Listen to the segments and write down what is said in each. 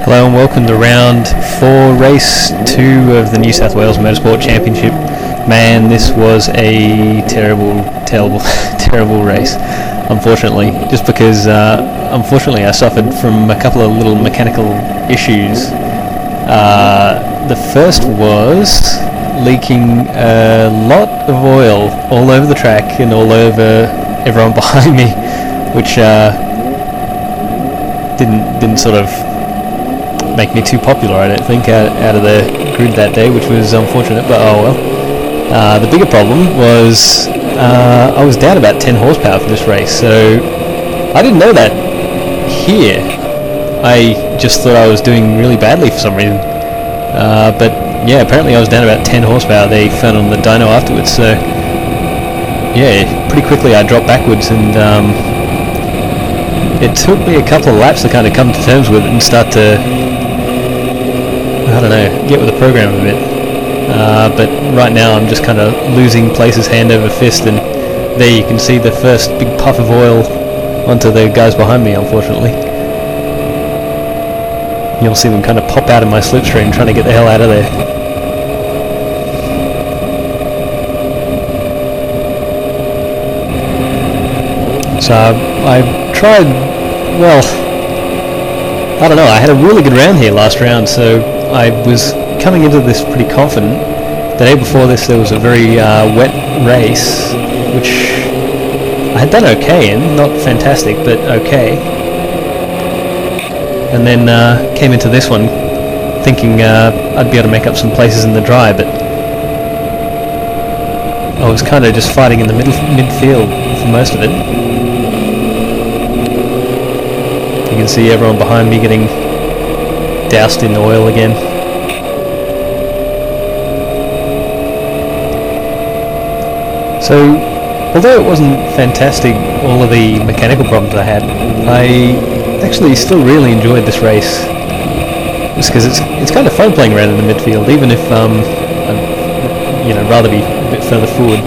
Hello and welcome to round 4, race 2 of the New South Wales Motorsport Championship. Man, this was a terrible race, unfortunately, just because unfortunately I suffered from a couple of little mechanical issues. The first was leaking a lot of oil all over the track and all over everyone behind me, which didn't sort of make me too popular, I don't think, out of the grid that day, which was unfortunate, but oh well. The bigger problem was I was down about 10 horsepower for this race, so I didn't know that here. I just thought I was doing really badly for some reason, but yeah, apparently I was down about 10 horsepower. They found on the dyno afterwards, so yeah, pretty quickly I dropped backwards, and it took me a couple of laps to kind of come to terms with it and start to, I don't know, get with the program a bit. But right now I'm just kind of losing places hand over fist, and there you can see the first big puff of oil onto the guys behind me, unfortunately. You'll see them kind of pop out of my slipstream trying to get the hell out of there. So I tried, well, I don't know, I had a really good round here last round, so I was coming into this pretty confident. The day before this there was a very wet race, which I had done okay in, not fantastic, but okay. And then came into this one thinking I'd be able to make up some places in the dry, but I was kind of just fighting in the midfield for most of it. You can see everyone behind me getting doused in oil again. So, although it wasn't fantastic, all of the mechanical problems I had, I actually still really enjoyed this race. Just because it's kind of fun playing around in the midfield, even if I'd rather be a bit further forward.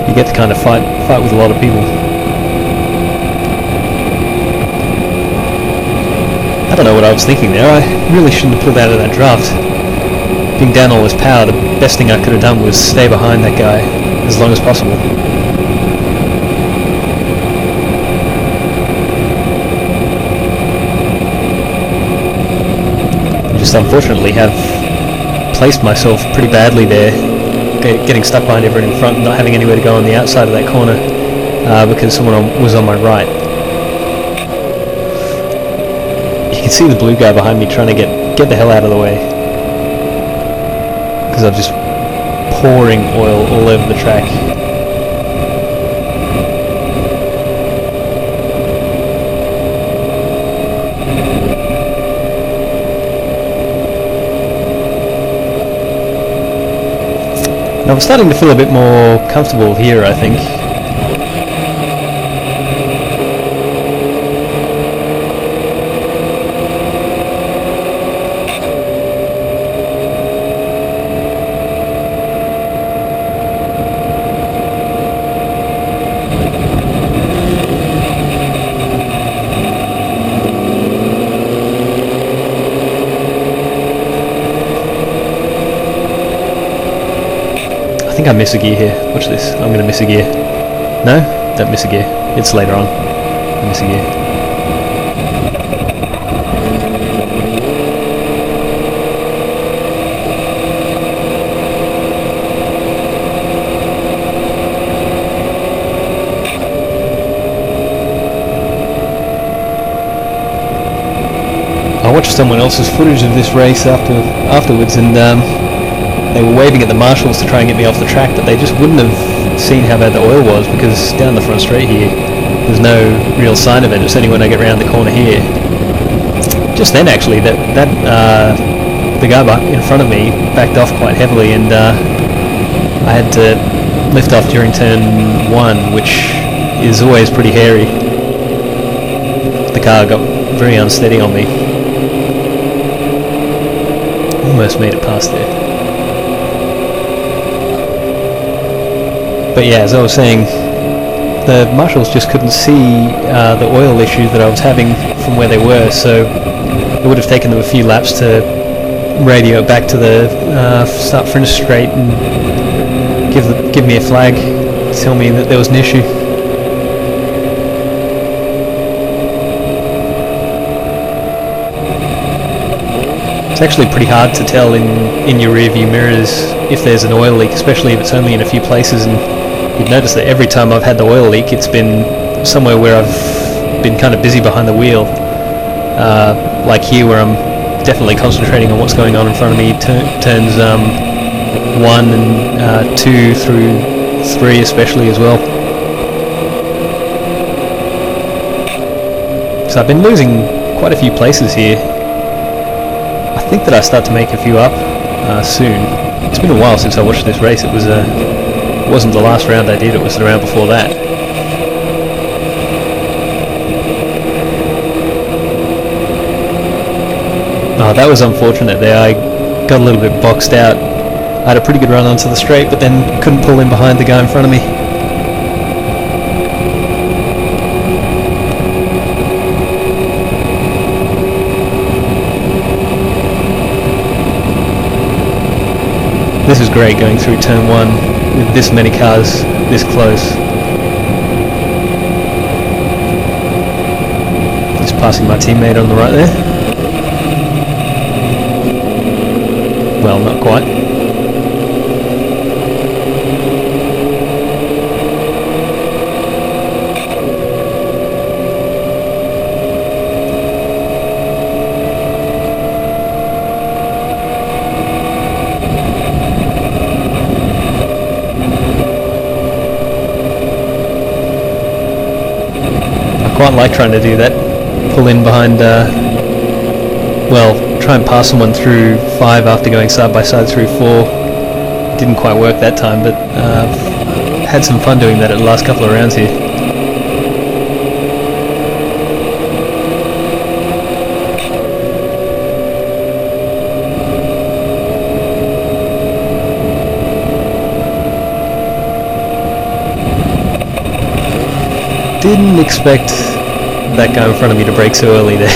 You get to kind of fight with a lot of people. I don't know what I was thinking there. I really shouldn't have pulled out of that draft. Being down all this power, the best thing I could have done was stay behind that guy as long as possible. I just unfortunately have placed myself pretty badly there, getting stuck behind everyone in front and not having anywhere to go on the outside of that corner because someone was on my right. You can see the blue guy behind me trying to get the hell out of the way, because I'm just pouring oil all over the track. Now I'm starting to feel a bit more comfortable here, I think. I think I miss a gear here. Watch this. I'm going to miss a gear. No? Don't miss a gear. It's later on. I miss a gear. I watched someone else's footage of this race afterwards, and they were waving at the marshals to try and get me off the track, but they just wouldn't have seen how bad the oil was, because down the front straight here, there's no real sign of it. It's only when I get around the corner here. Just then, actually, the guy in front of me backed off quite heavily, and I had to lift off during turn 1, which is always pretty hairy. The car got very unsteady on me. Almost made it past there. But yeah, as I was saying, the marshals just couldn't see the oil issue that I was having from where they were, so it would have taken them a few laps to radio back to the start finish straight and give me a flag to tell me that there was an issue. It's actually pretty hard to tell in your rear view mirrors if there's an oil leak, especially if it's only in a few places, and you'd notice that every time I've had the oil leak it's been somewhere where I've been kind of busy behind the wheel, like here where I'm definitely concentrating on what's going on in front of me, turns 1 and 2 through 3 especially as well. So I've been losing quite a few places here. I think that I start to make a few up soon. It's been a while since I watched this race. It wasn't the last round I did, it was the round before that. Oh, that was unfortunate there. I got a little bit boxed out. I had a pretty good run onto the straight, but then couldn't pull in behind the guy in front of me. This is great going through turn 1 with this many cars this close. Just passing my teammate on the right there. Well, not quite. I quite like trying to do that. Pull in behind, well, try and pass someone through 5 after going side by side through 4. Didn't quite work that time, but had some fun doing that at the last couple of rounds here. Didn't expect that guy in front of me to brake so early there.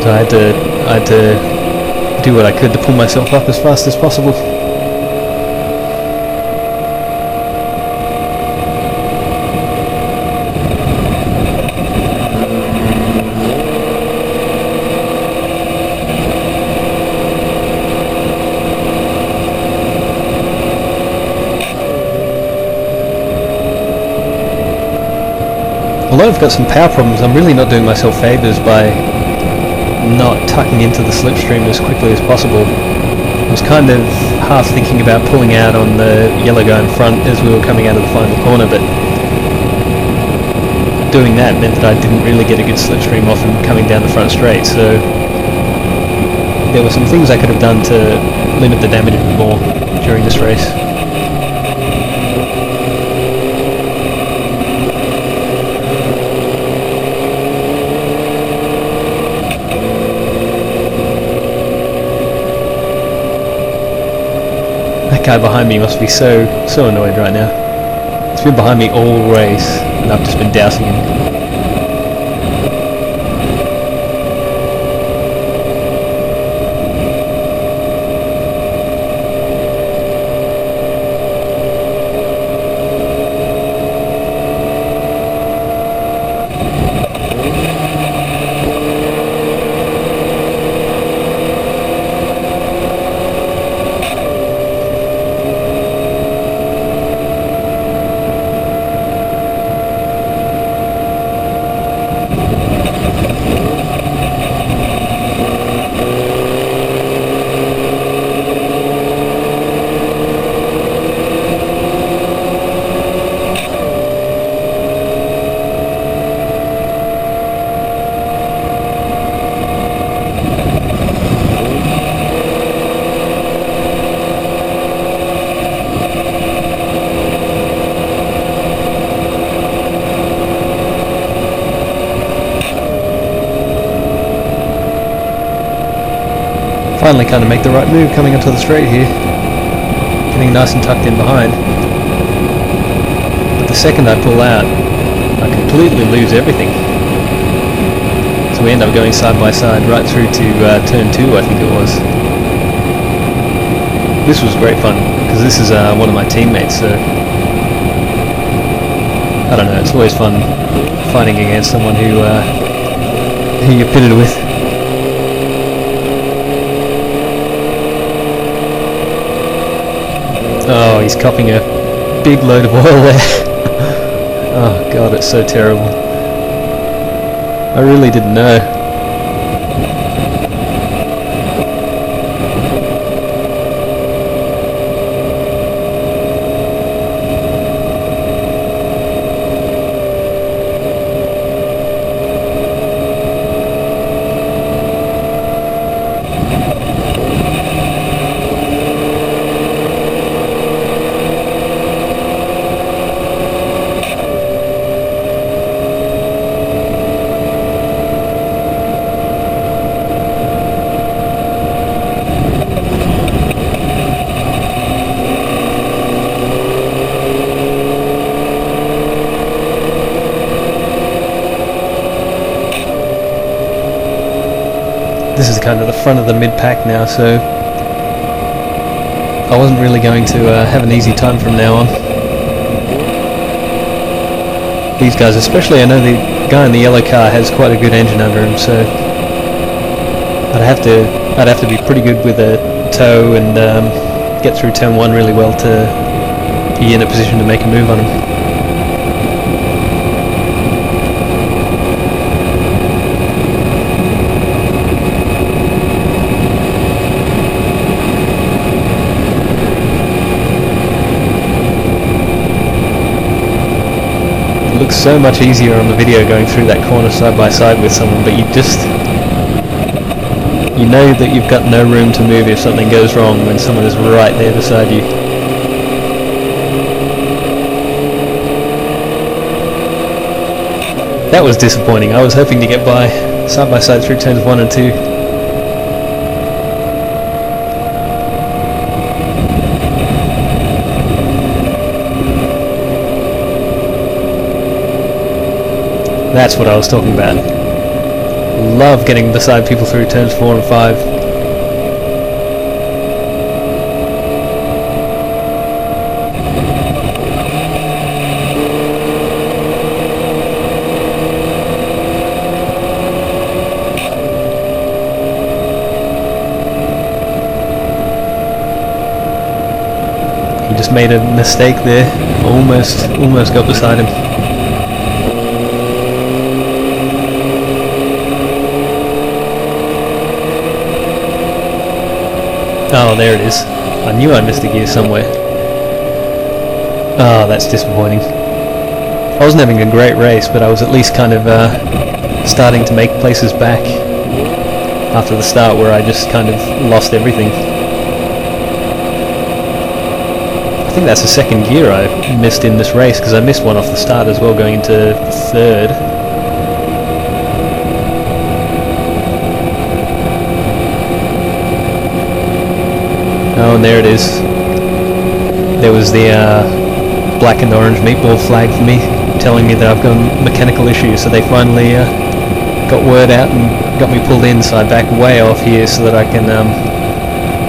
So I had to do what I could to pull myself up as fast as possible. Although I've got some power problems, I'm really not doing myself favours by not tucking into the slipstream as quickly as possible. I was kind of half thinking about pulling out on the yellow guy in front as we were coming out of the final corner, but doing that meant that I didn't really get a good slipstream off him coming down the front straight, so there were some things I could have done to limit the damage a bit more during this race. That guy behind me must be so annoyed right now. He's been behind me all race and I've just been dousing him. Finally kind of make the right move coming onto the straight here. Getting nice and tucked in behind. But the second I pull out, I completely lose everything. So we end up going side by side right through to turn 2, I think it was. This was great fun, because this is one of my teammates, so I don't know, it's always fun fighting against someone who you're pitted with. Oh, he's copping a big load of oil there. Oh god, it's so terrible. I really didn't know. This is kind of the front of the mid-pack now, so I wasn't really going to have an easy time from now on. These guys, especially, I know the guy in the yellow car has quite a good engine under him, so I'd have to be pretty good with a tow and get through turn 1 really well to be in a position to make a move on him. It looks so much easier on the video going through that corner side by side with someone, but you know that you've got no room to move if something goes wrong when someone is right there beside you. That was disappointing. I was hoping to get by side through turns 1 and 2. That's what I was talking about. Love getting beside people through turns 4 and 5. He just made a mistake there. Almost got beside him. Oh, there it is. I knew I missed a gear somewhere. Oh, that's disappointing. I wasn't having a great race, but I was at least kind of starting to make places back after the start where I just kind of lost everything. I think that's the second gear I missed in this race, because I missed one off the start as well going into third. Oh, and there it is. There was the black and orange meatball flag for me, telling me that I've got a mechanical issue, so they finally got word out and got me pulled in, so I back way off here so that I can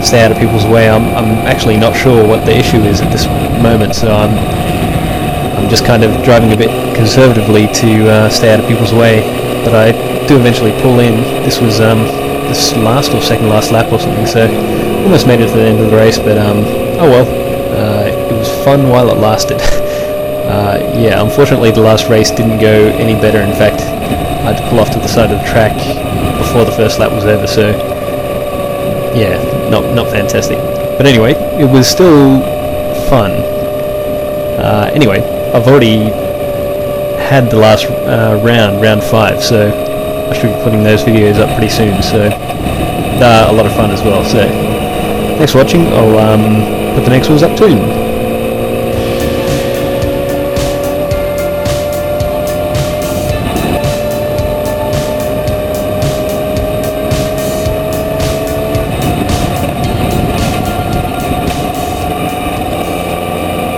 stay out of people's way. I'm actually not sure what the issue is at this moment, so I'm just kind of driving a bit conservatively to stay out of people's way, but I do eventually pull in. This was this last or second last lap or something, so almost made it to the end of the race, but oh well, it was fun while it lasted. Yeah, unfortunately the last race didn't go any better. In fact, I had to pull off to the side of the track before the first lap was over, so yeah, not fantastic. But anyway, it was still fun. Anyway, I've already had the last round 5, so I should be putting those videos up pretty soon, so a lot of fun as well. So thanks for watching. I'll put the next ones up too.